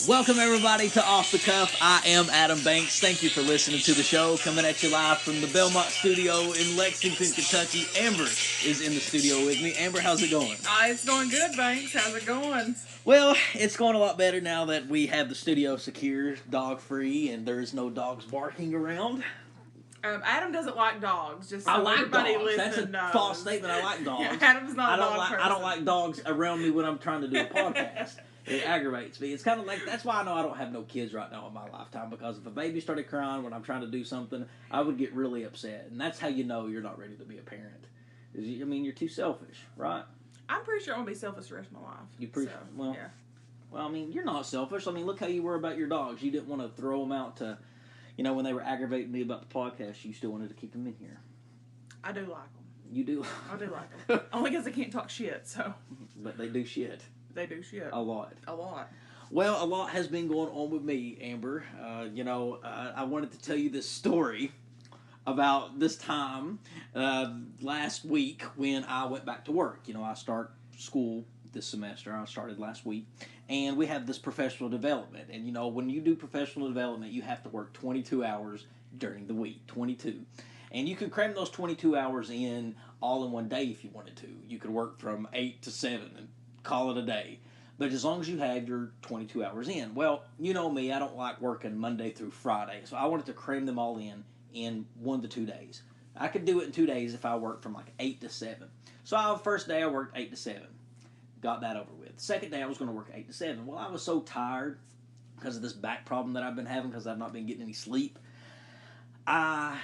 Welcome, everybody, to Off the Cuff. I am Adam Banks. Thank you for listening to the show. Coming at you live from the Belmont studio in Lexington, Kentucky. Amber is in the studio with me. Amber, how's it going? It's going good, Banks. How's it going? Well, it's going a lot better now that we have the studio secure, dog-free, and there's no dogs barking around. Adam doesn't like dogs. Just so I like everybody dogs. That's a knows. false statement. I like dogs. Yeah, Adam's not a dog person. I don't like dogs around me when I'm trying to do a podcast. It aggravates me. It's kind of like, that's why I know I don't have no kids right now in my lifetime, because if a baby started crying when I'm trying to do something, I would get really upset. And that's how you know you're not ready to be a parent. You're too selfish, right? I'm pretty sure I'm going to be selfish the rest of my life. Yeah. Well, you're not selfish. Look how you were about your dogs. You didn't want to throw them out to, when they were aggravating me about the podcast, you still wanted to keep them in here. I do like them. You do? I do like them. Only because they can't talk shit, so. But they do shit. They do shit. A lot. A lot. Well, a lot has been going on with me, Amber. I wanted to tell you this story about this time last week when I went back to work. I start school this semester. I started last week. And we have this professional development. And, when you do professional development, you have to work 22 hours during the week. 22. And you could cram those 22 hours in all in one day if you wanted to. You could work from 8 to 7 and call it a day. But as long as you have your 22 hours in. Well, you know me, I don't like working Monday through Friday. So I wanted to cram them all in 1 to 2 days. I could do it in 2 days if I worked from 8 to 7. So first day I worked 8 to 7. Got that over with. Second day I was going to work 8 to 7. Well, I was so tired because of this back problem that I've been having because I've not been getting any sleep. I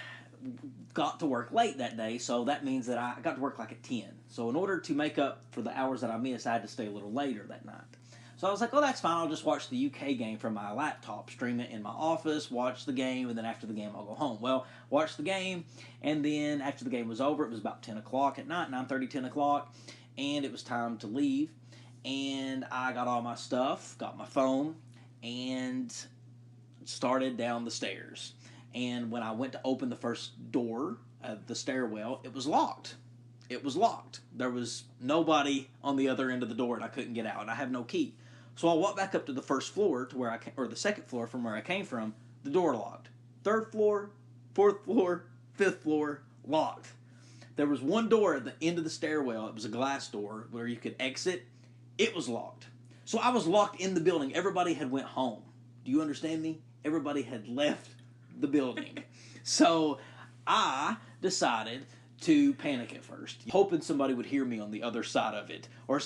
got to work late that day, so that means that I got to work at 10. So in order to make up for the hours that I missed, I had to stay a little later that night. So I was like, oh, that's fine. I'll just watch the UK game from my laptop, stream it in my office, watch the game, and then after the game, I'll go home. Well, watch the game, and then after the game was over, it was about 10 o'clock at night, 9:30, 10 o'clock, and it was time to leave. And I got all my stuff, got my phone, and started down the stairs. And when I went to open the first door of the stairwell, it was locked. It was locked. There was nobody on the other end of the door, and I couldn't get out, and I have no key. So I walked back up to the first floor to where or the second floor from where I came from. The door locked. Third floor, fourth floor, fifth floor, locked. There was one door at the end of the stairwell. It was a glass door where you could exit. It was locked. So I was locked in the building. Everybody had went home. Do you understand me? Everybody had left the building. So I decided to panic at first, hoping somebody would hear me on the other side of it, or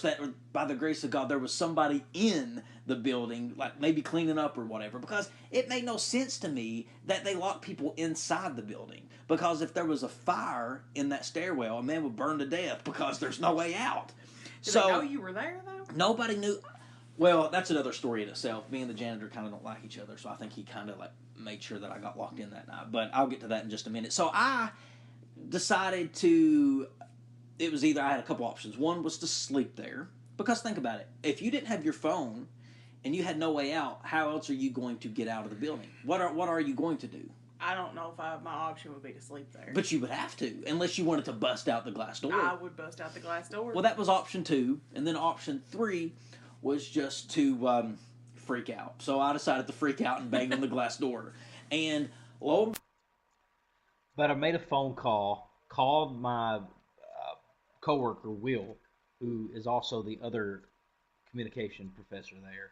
by the grace of God there was somebody in the building, like maybe cleaning up or whatever, because it made no sense to me that they locked people inside the building, because if there was a fire in that stairwell, a man would burn to death because there's no way out. Did they know you were there, though? Nobody knew. Well, that's another story in itself. Me and the janitor kind of don't like each other, so I think he kind of made sure that I got locked in that night. But I'll get to that in just a minute. So I decided it was either I had a couple options. One was to sleep there, because think about it. If you didn't have your phone and you had no way out, how else are you going to get out of the building? What are you going to do? I don't know if my option would be to sleep there. But you would have to, unless you wanted to bust out the glass door. I would bust out the glass door. Well, that was option 2, and then option 3 was just to freak out. So I decided to freak out and bang on the glass door. And but I made a phone call, called my coworker, Will, who is also the other communication professor there.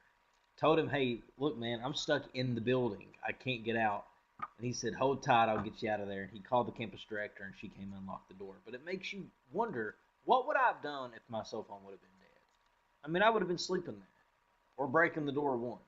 Told him, hey, look, man, I'm stuck in the building. I can't get out. And he said, hold tight, I'll get you out of there. And he called the campus director, and she came and unlocked the door. But it makes you wonder, what would I have done if my cell phone would have been dead? I would have been sleeping there, or breaking the door one.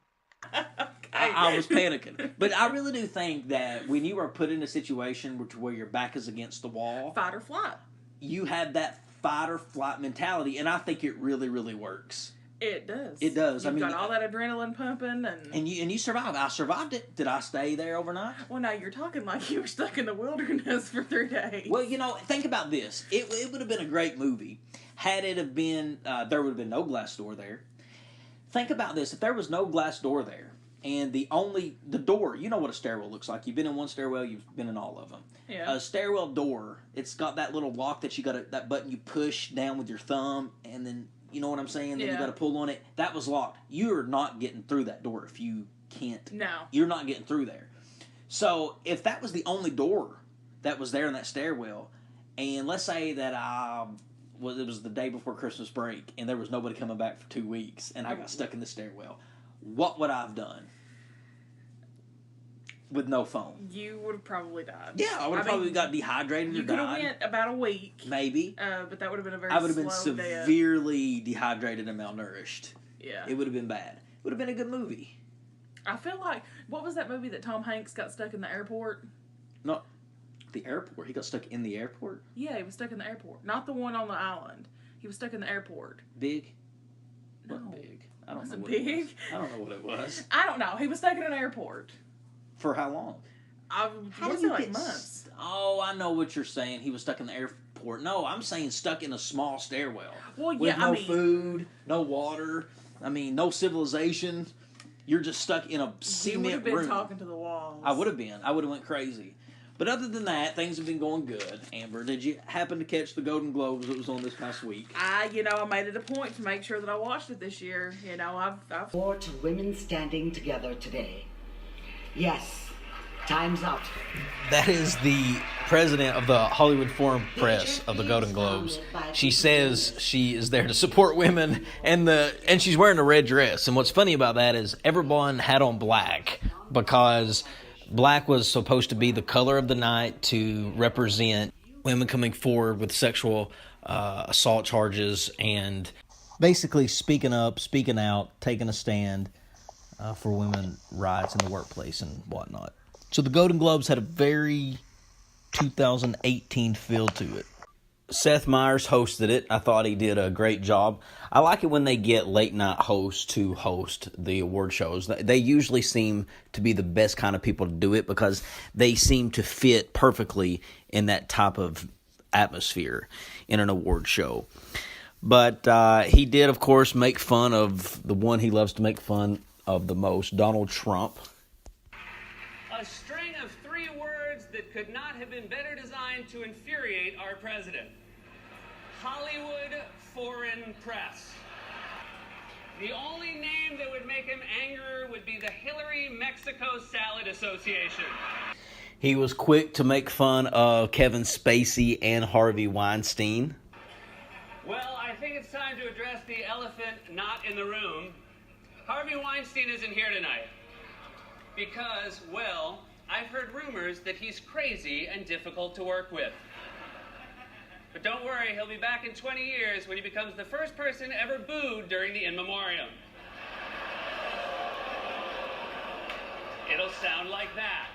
I was panicking. But I really do think that when you are put in a situation where your back is against the wall, fight or flight, you have that fight or flight mentality, and I think it really, really works. It does. It does. You've got all that adrenaline pumping, and you survived. I survived it. Did I stay there overnight? Well, now you're talking like you were stuck in the wilderness for 3 days. Well, think about this. It would have been a great movie had it have been. There would have been no glass door there. Think about this. If there was no glass door there, and the door, you know what a stairwell looks like. You've been in one stairwell, you've been in all of them. Yeah. A stairwell door, it's got that little lock that that button you push down with your thumb, and then You know what I'm saying? Then you Yeah. got to pull on it. That was locked. You're not getting through that door if you can't. No. You're not getting through there. So if that was the only door that was there in that stairwell, and let's say that it was the day before Christmas break, and there was nobody coming back for 2 weeks, and I got stuck in the stairwell, what would I have done? With no phone. You would have probably died. Yeah, I would have probably got dehydrated or died. You could have went about a week. Maybe. But that would have been a very I would have been slow death. severely dehydrated and malnourished. Yeah. It would have been bad. It would have been a good movie. I feel like, what was that movie that Tom Hanks got stuck in the airport? No, the airport. He got stuck in the airport? Yeah, he was stuck in the airport. Not the one on the island. He was stuck in the airport. Big? No. What big? I don't Was know it what big? it was. I don't know what it was. I don't know. He was stuck in an airport. For how long? How do it you like get months? Oh, I know what you're saying. He was stuck in the airport. No, I'm saying stuck in a small stairwell. Well, with yeah, no food, no water. No civilization. You're just stuck in a cement room. You would have been talking to the walls. I would have been. I would have went crazy. But other than that, things have been going good. Amber, did you happen to catch the Golden Globes that was on this past week? I made it a point to make sure that I watched it this year. I've 4 to women standing together today. Yes, time's up. That is the president of the Hollywood Foreign Press of the Golden Globes. She says she is there to support women, and she's wearing a red dress. And what's funny about that is everyone had on black because black was supposed to be the color of the night to represent women coming forward with sexual assault charges and basically speaking up, speaking out, taking a stand for women's rights in the workplace and whatnot. So the Golden Globes had a very 2018 feel to it. Seth Meyers hosted it. I thought he did a great job. I like it when they get late night hosts to host the award shows. They usually seem to be the best kind of people to do it because they seem to fit perfectly in that type of atmosphere in an award show. But he did, of course, make fun of the one he loves to make fun of the most, Donald Trump. A string of 3 words that could not have been better designed to infuriate our president. Hollywood Foreign Press. The only name that would make him angrier would be the Hillary Mexico Salad Association. He was quick to make fun of Kevin Spacey and Harvey Weinstein. Well, I think it's time to address the elephant not in the room. Harvey Weinstein isn't here tonight. Because, well, I've heard rumors that he's crazy and difficult to work with. But don't worry, he'll be back in 20 years when he becomes the first person ever booed during the In Memoriam. It'll sound like that.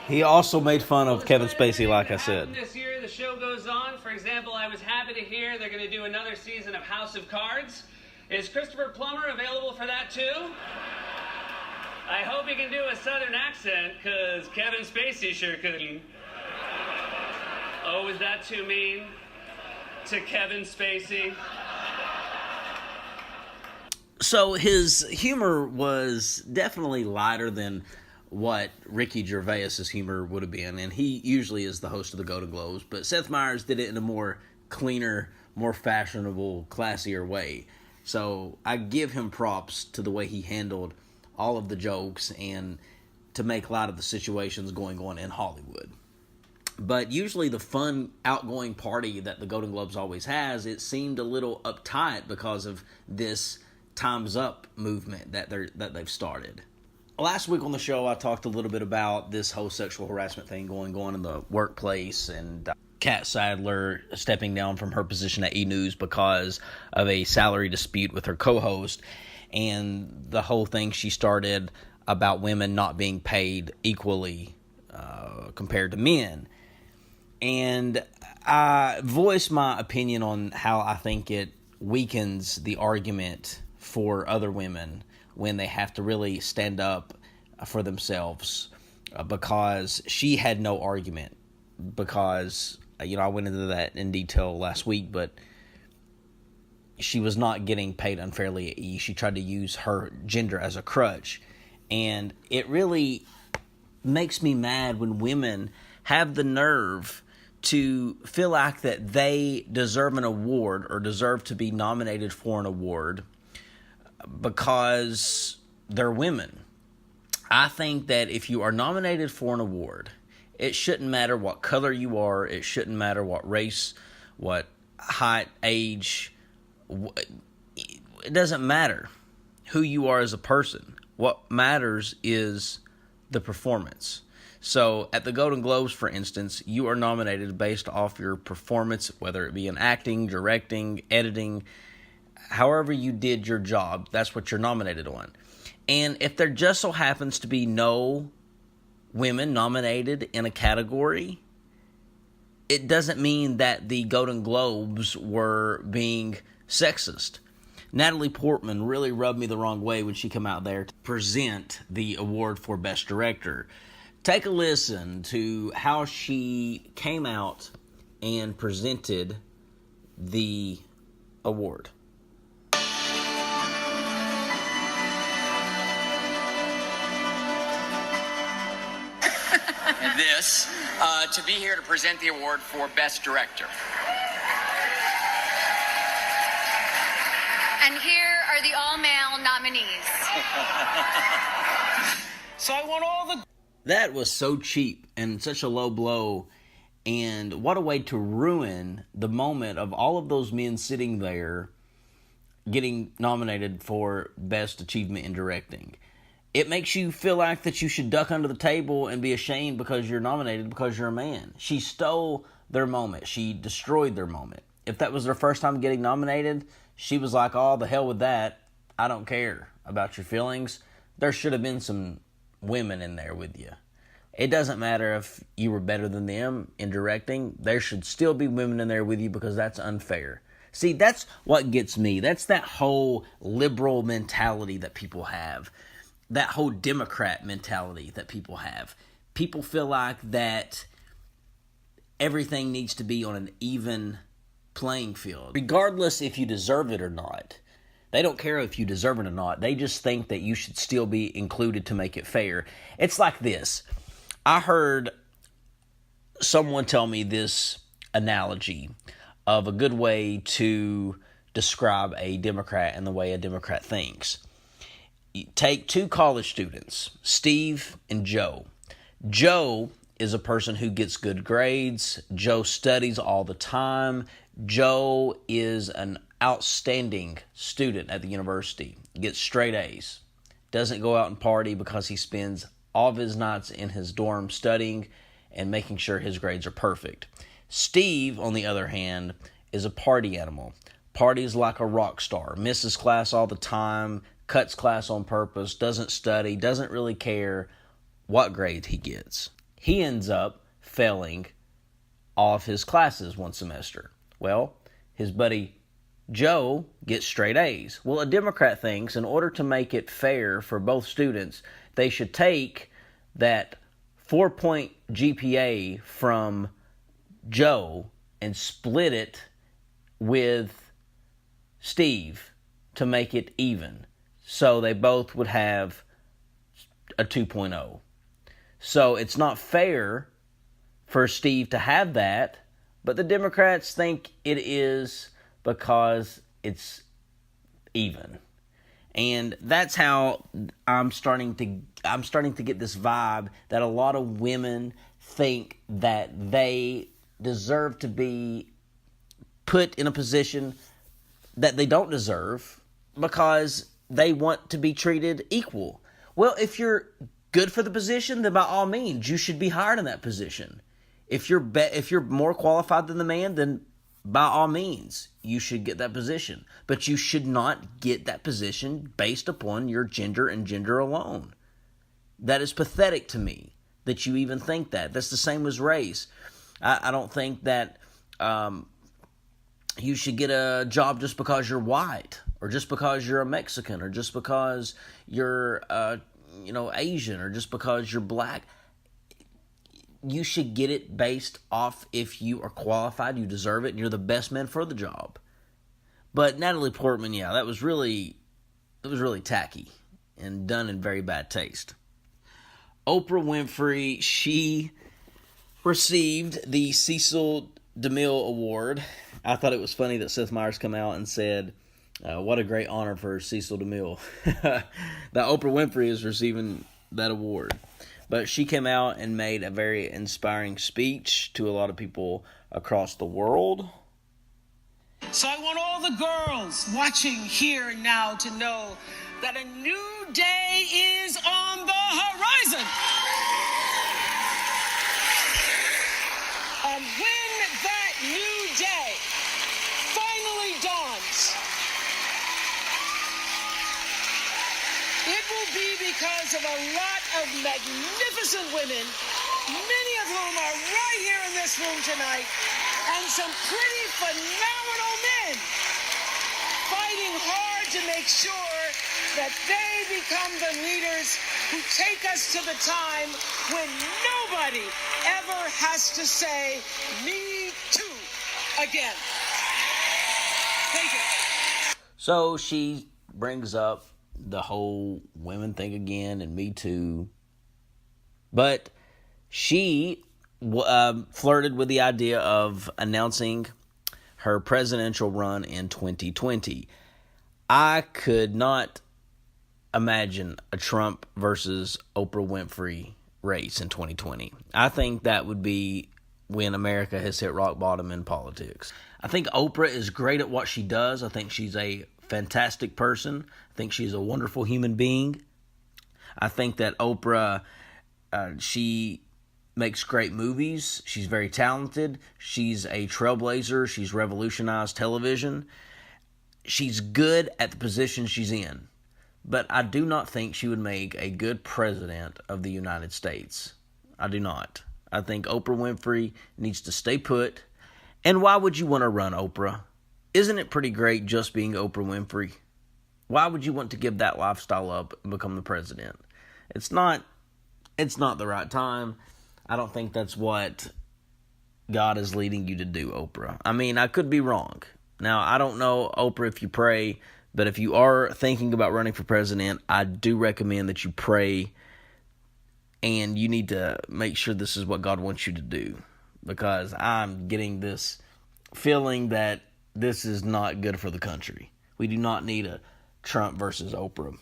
He also made fun of Kevin Spacey, like I said. This year the show goes on. For example, I was happy to hear they're going to do another season of House of Cards. Is Christopher Plummer available for that too? I hope he can do a southern accent, because Kevin Spacey sure couldn't. Oh, is that too mean? To Kevin Spacey? So his humor was definitely lighter than what Ricky Gervais's humor would have been, and he usually is the host of the Golden Globes, but Seth Meyers did it in a more cleaner, more fashionable, classier way. So I give him props to the way he handled all of the jokes and to make light of the situations going on in Hollywood. But usually the fun, outgoing party that the Golden Globes always has, it seemed a little uptight because of this Time's Up movement that they've started. Last week on the show, I talked a little bit about this whole sexual harassment thing going on in the workplace, and Kat Sadler stepping down from her position at E! because of a salary dispute with her co-host, and the whole thing she started about women not being paid equally compared to men. And I voiced my opinion on how I think it weakens the argument for other women when they have to really stand up for themselves, because she had no argument, because, I went into that in detail last week, but she was not getting paid unfairly at E! She tried to use her gender as a crutch, and it really makes me mad when women have the nerve to feel like that they deserve an award or deserve to be nominated for an award because they're women. I think that if you are nominated for an award, it shouldn't matter what color you are. It shouldn't matter what race, what height, age. It doesn't matter who you are as a person. What matters is the performance. So at the Golden Globes, for instance, you are nominated based off your performance, whether it be in acting, directing, editing, however you did your job, that's what you're nominated on. And if there just so happens to be no women nominated in a category, it doesn't mean that the Golden Globes were being sexist. Natalie Portman really rubbed me the wrong way when she came out there to present the award for Best Director. Take a listen to how she came out and presented the award. This to be here to present the award for Best Director. And here are the all-male nominees. So I want all the... That was so cheap and such a low blow, and what a way to ruin the moment of all of those men sitting there getting nominated for Best Achievement in Directing. It makes you feel like that you should duck under the table and be ashamed because you're nominated because you're a man. She stole their moment. She destroyed their moment. If that was their first time getting nominated, she was like, oh, the hell with that. I don't care about your feelings. There should have been some women in there with you. It doesn't matter if you were better than them in directing. There should still be women in there with you because that's unfair. See, that's what gets me. That's that whole liberal mentality that people have. That whole Democrat mentality that people have. People feel like that everything needs to be on an even playing field, regardless if you deserve it or not. They don't care if you deserve it or not. They just think that you should still be included to make it fair. It's like this. I heard someone tell me this analogy of a good way to describe a Democrat and the way a Democrat thinks. You take two college students, Steve and Joe. Joe is a person who gets good grades. Joe studies all the time. Joe is an outstanding student at the university. Gets straight A's. Doesn't go out and party because he spends all of his nights in his dorm studying and making sure his grades are perfect. Steve, on the other hand, is a party animal. Parties like a rock star. Misses class all the time. Cuts class on purpose. Doesn't study. Doesn't really care what grade he gets. He ends up failing all of his classes one semester. Well, his buddy Joe gets straight A's. Well, a Democrat thinks in order to make it fair for both students, they should take that 4-point GPA from Joe and split it with Steve to make it even. So they both would have a 2.0. So it's not fair for Steve to have that, but the Democrats think it is because it's even. And that's how I'm starting to get this vibe that a lot of women think that they deserve to be put in a position that they don't deserve because they want to be treated equal. Well, if you're good for the position, then by all means, you should be hired in that position. If you're more qualified than the man, then by all means, you should get that position. But you should not get that position based upon your gender and gender alone. That is pathetic to me that you even think that. That's the same as race. I don't think that you should get a job just because you're white, or just because you're a Mexican, or just because you're Asian, or just because you're black. You should get it based off if you are qualified, you deserve it, and you're the best man for the job. But Natalie Portman, that was really tacky and done in very bad taste. Oprah Winfrey, she received the Cecil DeMille Award. I thought it was funny that Seth Meyers come out and said, what a great honor for Cecil DeMille. That Oprah Winfrey is receiving that award. But she came out and made a very inspiring speech to a lot of people across the world. So I want all the girls watching here and now to know that a new day is on the horizon. And when that new day finally dawns, it will be because of a lot of magnificent women, many of whom are right here in this room tonight, and some pretty phenomenal men fighting hard to make sure that they become the leaders who take us to the time when nobody ever has to say, me too, again. Thank you. So she brings up the whole women thing again and Me Too. But she flirted with the idea of announcing her presidential run in 2020. I could not imagine a Trump versus Oprah Winfrey race in 2020. I think that would be when America has hit rock bottom in politics. I think Oprah is great at what she does. I think she's a fantastic person. I think she's a wonderful human being. I think that Oprah, she makes great movies. She's very talented. She's a trailblazer. She's revolutionized television. She's good at the position she's in. But I do not think she would make a good president of the United States. I do not. I think Oprah Winfrey needs to stay put. And why would you want to run, Oprah? Isn't it pretty great just being Oprah Winfrey? Why would you want to give that lifestyle up and become the president? It's not the right time. I don't think that's what God is leading you to do, Oprah. I mean, I could be wrong. Now, I don't know, Oprah, if you pray, but if you are thinking about running for president, I do recommend that you pray, and you need to make sure this is what God wants you to do, because I'm getting this feeling that this is not good for the country. We do not need a Trump versus Oprah.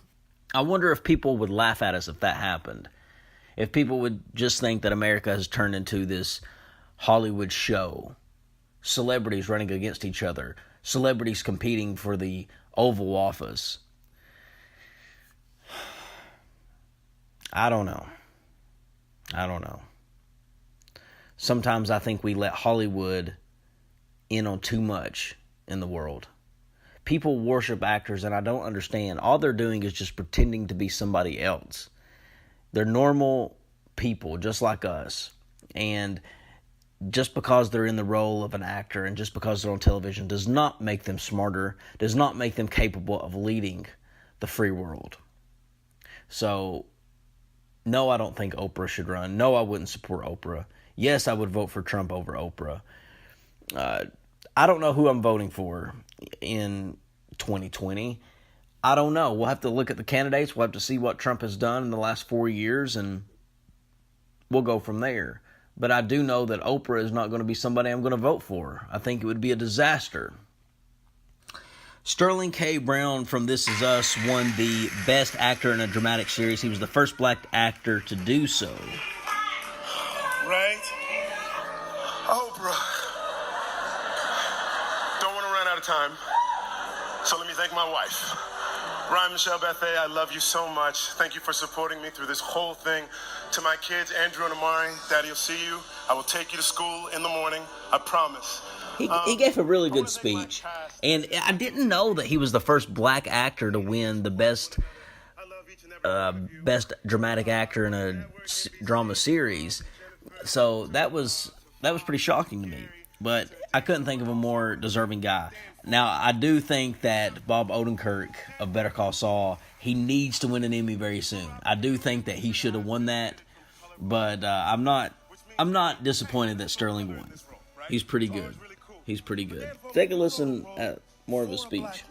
I wonder if people would laugh at us if that happened. If people would just think that America has turned into this Hollywood show. Celebrities running against each other. Celebrities competing for the Oval Office. I don't know. Sometimes I think we let Hollywood in on too much in the world. People worship actors, and I don't understand. All they're doing is just pretending to be somebody else. They're normal people, just like us. And just because they're in the role of an actor and just because they're on television does not make them smarter, does not make them capable of leading the free world. So, no, I don't think Oprah should run. No, I wouldn't support Oprah. Yes, I would vote for Trump over Oprah. I don't know who I'm voting for in 2020. I don't know. We'll have to look at the candidates. We'll have to see what Trump has done in the last 4 years, and we'll go from there. But I do know that Oprah is not going to be somebody I'm going to vote for. I think it would be a disaster. Sterling K. Brown from This Is Us won the Best Actor in a Dramatic Series. He was the first black actor to do so. Right? Oprah. Don't want to run out of time. So let me thank my wife. Ryan Michelle Bethay, I love you so much. Thank you for supporting me through this whole thing. To my kids, Andrew and Amari, Daddy will see you. I will take you to school in the morning. I promise. He gave a really good speech. And I didn't know that he was the first black actor to win the best dramatic actor in a drama series. So that was pretty shocking to me. But I couldn't think of a more deserving guy. Now, I do think that Bob Odenkirk of Better Call Saul, he needs to win an Emmy very soon. I do think that he should have won that, but I'm not disappointed that Sterling won. He's pretty good. Take a listen at more of his speech.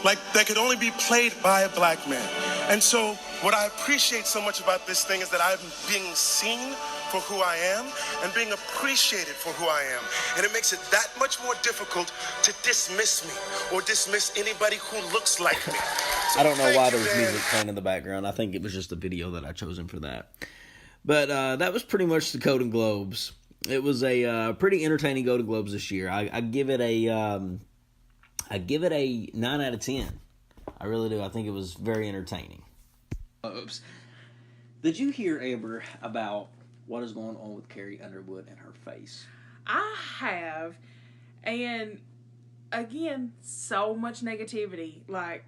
Like, that could only be played by a black man. And so what I appreciate so much about this thing is that I'm being seen for who I am and being appreciated for who I am. And it makes it that much more difficult to dismiss me or dismiss anybody who looks like me. So I don't know why thank there you, was Dan. music playing in the background. I think it was just a video that I chosen for that. But that was pretty much the Golden Globes. It was a pretty entertaining Golden Globes this year. I give it a 9 out of 10. I really do. I think it was very entertaining. Oops. Did you hear, Amber, about what is going on with Carrie Underwood and her face? I have, and again, so much negativity. Like,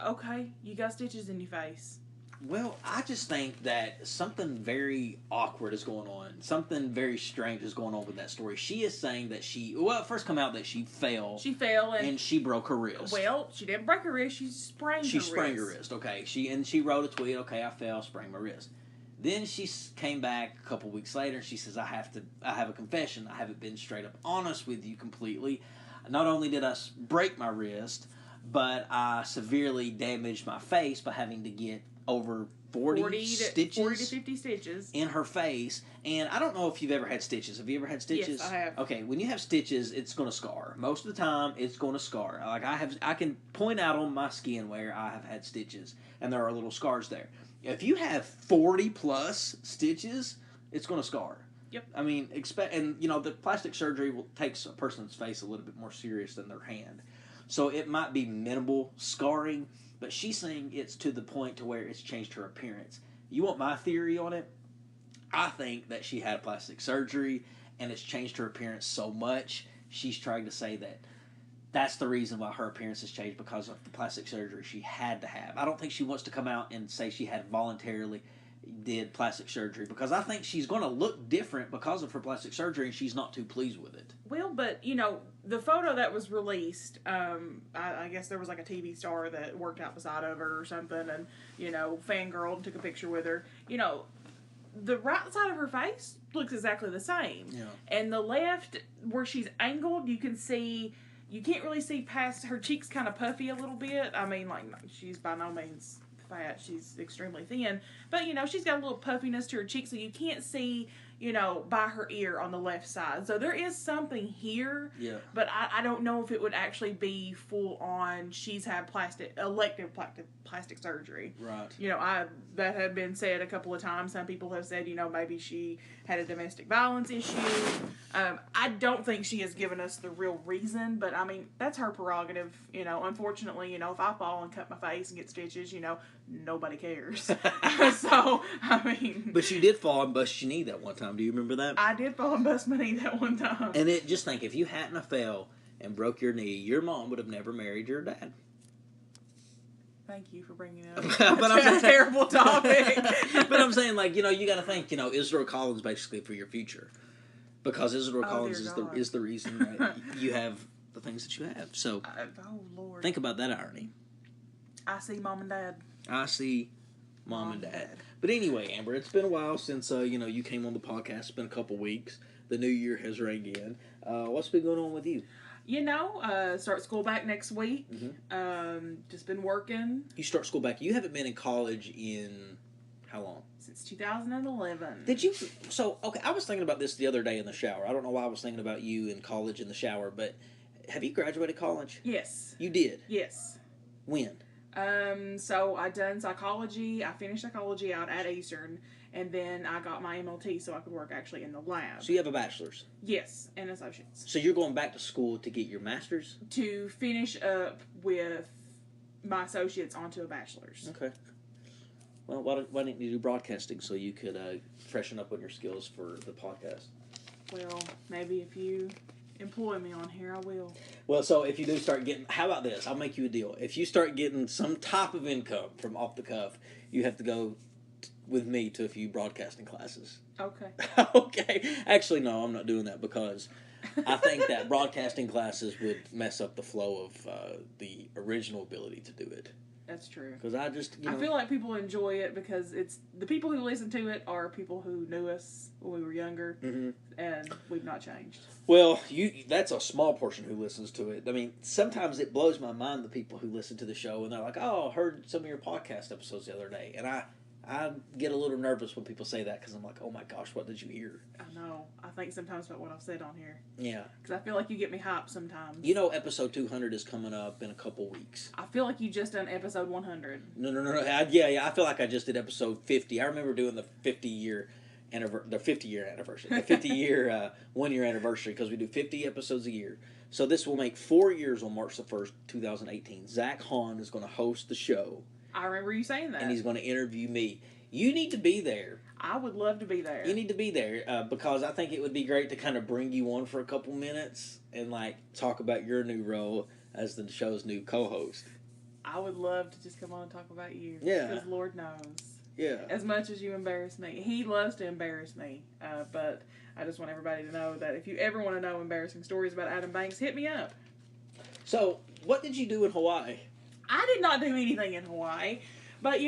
okay, you got stitches in your face. Well, I just think that something very awkward is going on. Something very strange is going on with that story. She is saying that it first come out that she fell. She fell and she broke her wrist. Well, she didn't break her wrist. She sprained her wrist. Okay. She wrote a tweet. Okay, I fell, sprained my wrist. Then she came back a couple weeks later and she says, I have a confession. I haven't been straight up honest with you completely. Not only did I break my wrist, but I severely damaged my face by having to get over 40 stitches 40 to 50 stitches in her face. And I don't know if you've ever had stitches. Have you ever had stitches? Yes, I have. Okay, when you have stitches, it's going to scar. Most of the time, it's going to scar. Like I can point out on my skin where I have had stitches, and there are little scars there. If you have 40 plus stitches, it's going to scar. Yep. I mean, the plastic surgery takes a person's face a little bit more serious than their hand. So it might be minimal scarring, but she's saying it's to the point to where it's changed her appearance. You want my theory on it? I think that she had plastic surgery and it's changed her appearance so much, she's trying to say that that's the reason why her appearance has changed, because of the plastic surgery she had to have. I don't think she wants to come out and say she had voluntarily did plastic surgery, because I think she's going to look different because of her plastic surgery and she's not too pleased with it. Well, but, the photo that was released, I guess there was like a TV star that worked out beside of her or something and, fangirled and took a picture with her. The right side of her face looks exactly the same. Yeah. And the left, where she's angled, you can't really see past her cheeks, kind of puffy a little bit. I mean, like, she's by no means fat. She's extremely thin. But, she's got a little puffiness to her cheek, so you can't see, by her ear on the left side. So there is something here. Yeah. But I don't know if it would actually be full on, she's had elective plastic surgery. Right. That had been said a couple of times. Some people have said, maybe she had a domestic violence issue. I don't think she has given us the real reason, but I mean, that's her prerogative. Unfortunately, if I fall and cut my face and get stitches, nobody cares. So, I mean. But you did fall and bust your knee that one time. Do you remember that? I did fall and bust my knee that one time. And just think, if you hadn't have fell and broke your knee, your mom would have never married your dad. Thank you for bringing it up. But I'm a terrible topic. But I'm saying, you got to think, Israel Collins basically for your future, because Israel Collins is the reason that you have the things that you have. So, oh Lord, think about that irony. I see Mom and Dad. I see Mom and Dad. But anyway, Amber, it's been a while since you came on the podcast. It's been a couple weeks. The new year has rang in. What's been going on with you? Start school back next week. Mm-hmm. Just been working. You start school back. You haven't been in college in how long? Since 2011. Did you? So, okay, I was thinking about this the other day in the shower. I don't know why I was thinking about you in college in the shower, but have you graduated college? Yes. You did? Yes. When? So I done psychology. I finished psychology out at Eastern, and then I got my MLT so I could work actually in the lab. So you have a bachelor's? Yes, and associates. So you're going back to school to get your master's? To finish up with my associates onto a bachelor's. Okay. Well, why didn't you do broadcasting so you could freshen up on your skills for the podcast? Well, maybe if you employ me on here, I will. Well, so if you do start getting, how about this? I'll make you a deal. If you start getting some type of income from off the cuff, you have to go with me to a few broadcasting classes. Okay. Okay. Actually, no, I'm not doing that, because I think that broadcasting classes would mess up the flow of the original ability to do it. That's true. Because I feel like people enjoy it because it's the people who listen to it are people who knew us when we were younger, mm-hmm. and we've not changed. Well, that's a small portion who listens to it. I mean, sometimes it blows my mind, the people who listen to the show, and they're like, oh, I heard some of your podcast episodes the other day. And I I get a little nervous when people say that because I'm like, oh my gosh, what did you hear? I know. I think sometimes about what I've said on here. Yeah. Because I feel like you get me hyped sometimes. You know, episode 200 is coming up in a couple weeks. I feel like you just done episode 100. No. I feel like I just did episode 50. I remember doing the 50-year anniversary, the 50-year 1-year anniversary, because we do 50 episodes a year. So this will make 4 years on March the 1st, 2018. Zach Hahn is going to host the show. I remember you saying that. And he's going to interview me. You need to be there. I would love to be there. You need to be there because I think it would be great to kind of bring you on for a couple minutes and like talk about your new role as the show's new co-host. I would love to just come on and talk about you. Yeah. Because Lord knows. Yeah. As much as you embarrass me. He loves to embarrass me. But I just want everybody to know that if you ever want to know embarrassing stories about Adam Banks, hit me up. So, what did you do in Hawaii? I did not do anything in Hawaii. But,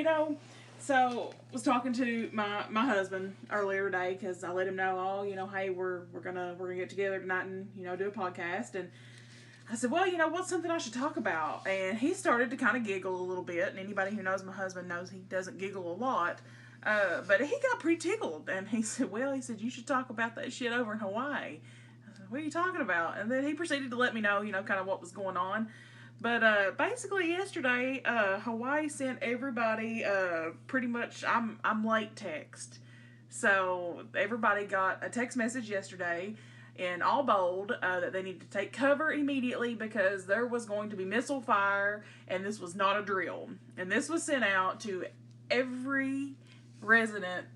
so was talking to my husband earlier today because I let him know, hey, we're gonna get together tonight and, do a podcast. And I said, well, what's something I should talk about? And he started to kind of giggle a little bit. And anybody who knows my husband knows he doesn't giggle a lot. But he got pretty tickled. And he said, you should talk about that shit over in Hawaii. I said, what are you talking about? And then he proceeded to let me know, kind of what was going on. But basically yesterday, Hawaii sent everybody pretty much I'm late text. So everybody got a text message yesterday in all bold that they needed to take cover immediately because there was going to be missile fire and this was not a drill. And this was sent out to every resident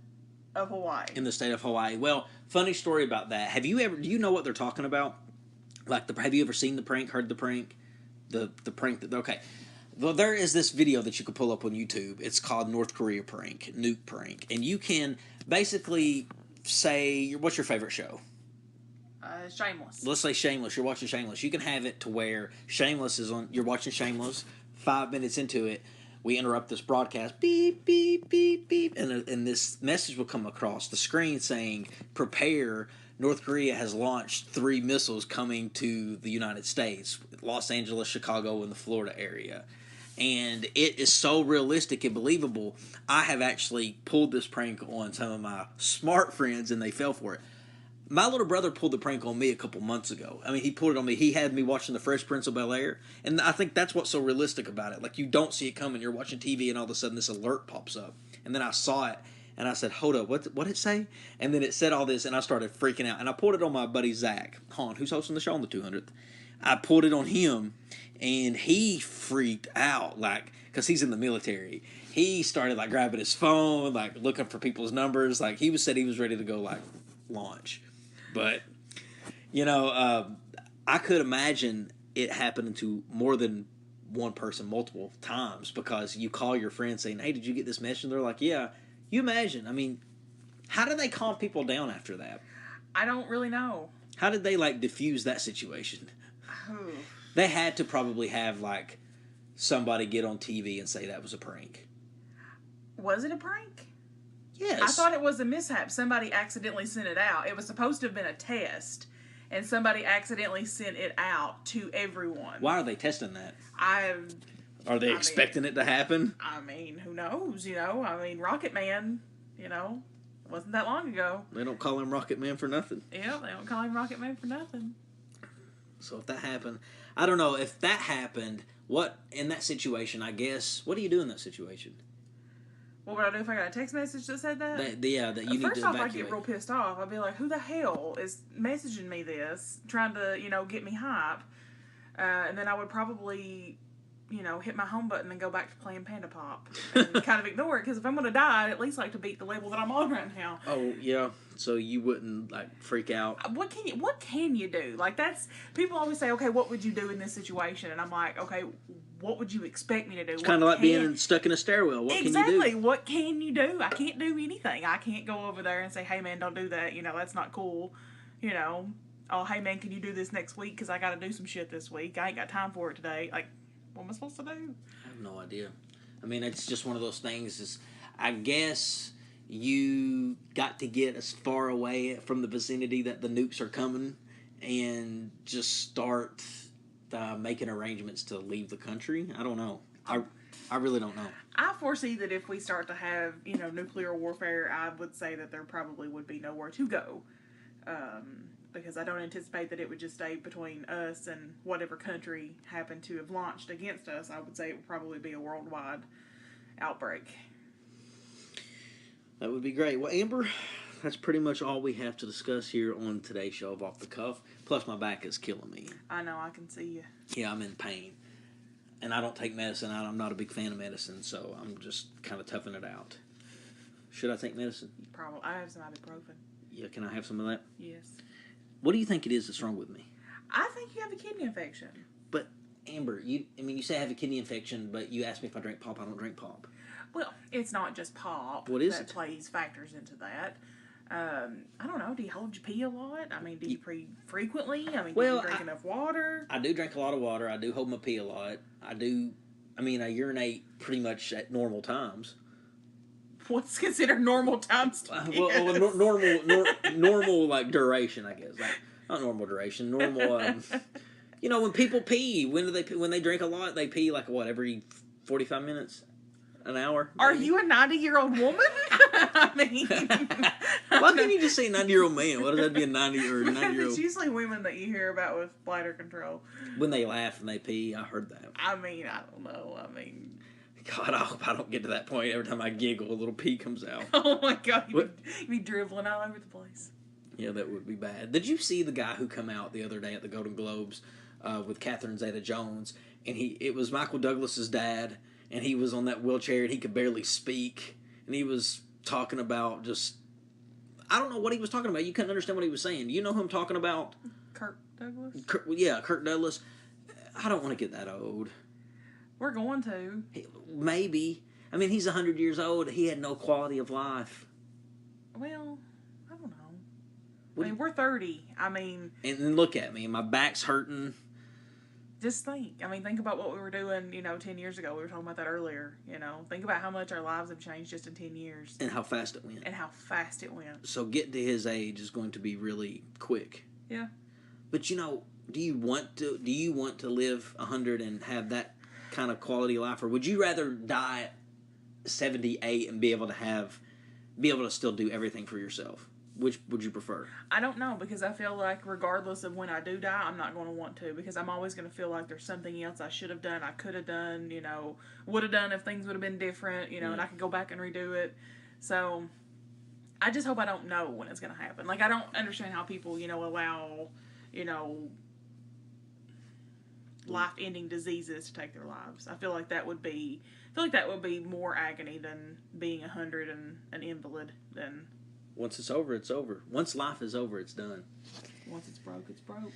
of Hawaii. In the state of Hawaii. Well, funny story about that. Do you know what they're talking about? Like, have you ever seen the prank, heard the prank? The prank okay. Well, there is this video that you can pull up on YouTube. It's called North Korea prank, nuke prank. And you can basically say, what's your favorite show? Shameless. Let's say Shameless. You're watching Shameless. You can have it to where Shameless is on. You're watching Shameless. 5 minutes into it, we interrupt this broadcast. Beep, beep, beep, beep. And this message will come across the screen saying, prepare. North Korea has launched 3 missiles coming to the United States, Los Angeles, Chicago, and the Florida area. And it is so realistic and believable. I have actually pulled this prank on some of my smart friends, and they fell for it. My little brother pulled the prank on me a couple months ago. I mean, he pulled it on me. He had me watching The Fresh Prince of Bel-Air, and I think that's what's so realistic about it. Like, you don't see it coming. You're watching TV, and all of a sudden this alert pops up. And then I saw it. And I said, hold up, what did it say? And then it said all this, and I started freaking out. And I pulled it on my buddy Zach Hahn, who's hosting the show on the 200th. I pulled it on him, and he freaked out, because he's in the military. He started, grabbing his phone, looking for people's numbers. He said he was ready to go, launch. But, I could imagine it happening to more than one person multiple times, because you call your friend saying, hey, did you get this message? And they're like, yeah. You imagine, how do they calm people down after that? I don't really know. How did they, diffuse that situation? They had to probably have, somebody get on TV and say that was a prank. Was it a prank? Yes. I thought it was a mishap. Somebody accidentally sent it out. It was supposed to have been a test, and somebody accidentally sent it out to everyone. Why are they testing that? Are they expecting it to happen? Who knows, Rocket Man, wasn't that long ago. They don't call him Rocket Man for nothing. Yeah, they don't call him Rocket Man for nothing. So if that happened, I don't know, if that happened, in that situation, I guess, what do you do in that situation? What would I do if I got a text message that said that? That you need to evacuate. First off, I'd get real pissed off. I'd be like, who the hell is messaging me this, trying to, get me hype? And then I would probably... hit my home button and go back to playing Panda Pop and kind of ignore it, because if I'm going to die, I'd at least like to beat the level that I'm on right now. Oh, yeah. So you wouldn't, freak out? What can you do? That's, people always say, okay, what would you do in this situation? And I'm like, okay, what would you expect me to do? It's kind of like being stuck in a stairwell. What can you do? Exactly. What can you do? I can't do anything. I can't go over there and say, hey, man, don't do that. That's not cool. Oh, hey, man, can you do this next week? Because I got to do some shit this week. I ain't got time for it today. What am I supposed to do? I have no idea. It's just one of those things. I guess you got to get as far away from the vicinity that the nukes are coming and just start making arrangements to leave the country. I don't know. I really don't know. I foresee that if we start to have, nuclear warfare, I would say that there probably would be nowhere to go. Because I don't anticipate that it would just stay between us and whatever country happened to have launched against us. I would say it would probably be a worldwide outbreak. That would be great. Well, Amber, that's pretty much all we have to discuss here on today's show of Off the Cuff. Plus, my back is killing me. I know, I can see you. Yeah, I'm in pain. And I don't take medicine. I'm not a big fan of medicine, so I'm just kind of toughing it out. Should I take medicine? Probably. I have some ibuprofen. Yeah, can I have some of that? Yes. What do you think it is that's wrong with me? I think you have a kidney infection. But, Amber, you say I have a kidney infection, but you asked me if I drink pop. I don't drink pop. Well, it's not just pop. What is that it? factors into that. I don't know. Do you hold your pee a lot? I mean, do you pee frequently? I mean, do you drink enough water? I do drink a lot of water. I do hold my pee a lot. I urinate pretty much at normal times. What's considered normal times? Normal like duration, I guess. Like, not normal duration. Normal. When people pee, when they drink a lot, they pee like what, every 45 minutes, an hour. Are you a 90-year-old woman? I mean, why can't you just say 90-year-old man? What does that be, a 90 or 90-year-old? It's usually women that you hear about with bladder control. When they laugh and they pee, I heard that. I mean, I don't know. I mean, God, I hope I don't get to that point. Every time I giggle, a little pee comes out. Oh my God, you'd be dribbling all over the place. Yeah, that would be bad. Did you see the guy who come out the other day at the Golden Globes with Catherine Zeta-Jones? And it was Michael Douglas's dad, and he was on that wheelchair, and he could barely speak. And he was talking about I don't know what he was talking about. You couldn't understand what he was saying. You know who I'm talking about? Kirk Douglas? Kirk Douglas. I don't want to get that old. We're going to. Maybe. I mean, he's 100 years old. He had no quality of life. Well, I don't know. We're 30. I mean... And then look at me. My back's hurting. Just think. I mean, think about what we were doing, 10 years ago. We were talking about that earlier, Think about how much our lives have changed just in 10 years. And how fast it went. So getting to his age is going to be really quick. Yeah. But, do you want to live 100 and have that kind of quality of life, or would you rather die at 78 and be able to still do everything for yourself? Which would you prefer? I don't know, because I feel like regardless of when I do die, I'm not going to want to, because I'm always going to feel like there's something else I should have done, I could have done, would have done if things would have been different, and I could go back and redo it. So I just hope I don't know when it's going to happen. Like, I don't understand how people, allow, life-ending diseases to take their lives. I feel like that would be more agony than being 100 and an invalid. Than once it's over, it's over. Once life is over, it's done. Once it's broke, it's broke.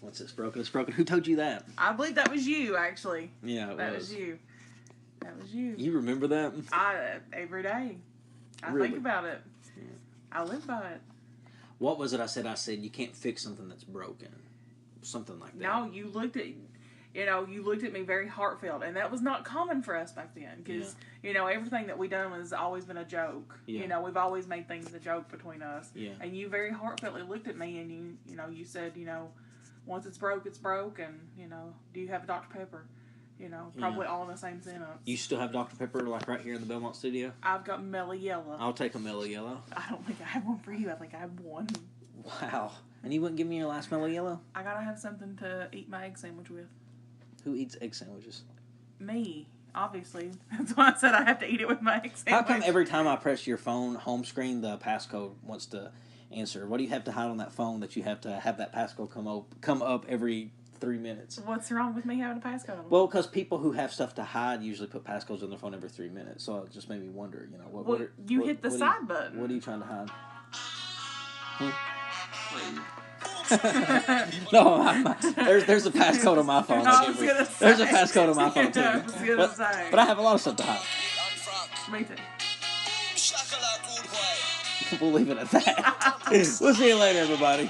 Once it's broken, it's broken. Who told you that? I believe that was you, actually. Yeah, that was you. That was you. You remember that? Every day. I really? think about it. Yeah. I live by it. What was it I said? I said you can't fix something that's broken. Something like that. No, you looked at me very heartfelt, and that was not common for us back then, because, everything that we done has always been a joke. Yeah. We've always made things a joke between us. Yeah. And you very heartfeltly looked at me, and you said, once it's broke, it's broke, and, do you have a Dr. Pepper? Probably all in the same sentence. You still have Dr. Pepper, like right here in the Belmont studio? I've got Mellow Yellow. I'll take a Mellow Yellow. I don't think I have one for you. I think I have one. Wow. And you wouldn't give me your last Mellow Yellow? I gotta have something to eat my egg sandwich with. Who eats egg sandwiches? Me, obviously. That's why I said I have to eat it with my egg sandwich. How come every time I press your phone home screen, the passcode wants to answer? What do you have to hide on that phone that you have to have that passcode come up every 3 minutes? What's wrong with me having a passcode? Well, because people who have stuff to hide usually put passcodes on their phone every 3 minutes. So it just made me wonder, you hit the side button. What are you trying to hide? No, there's a passcode on my phone. There's a passcode on my phone too. But I have a lot of stuff to hide. Me too. We'll leave it at that. We'll see you later, everybody.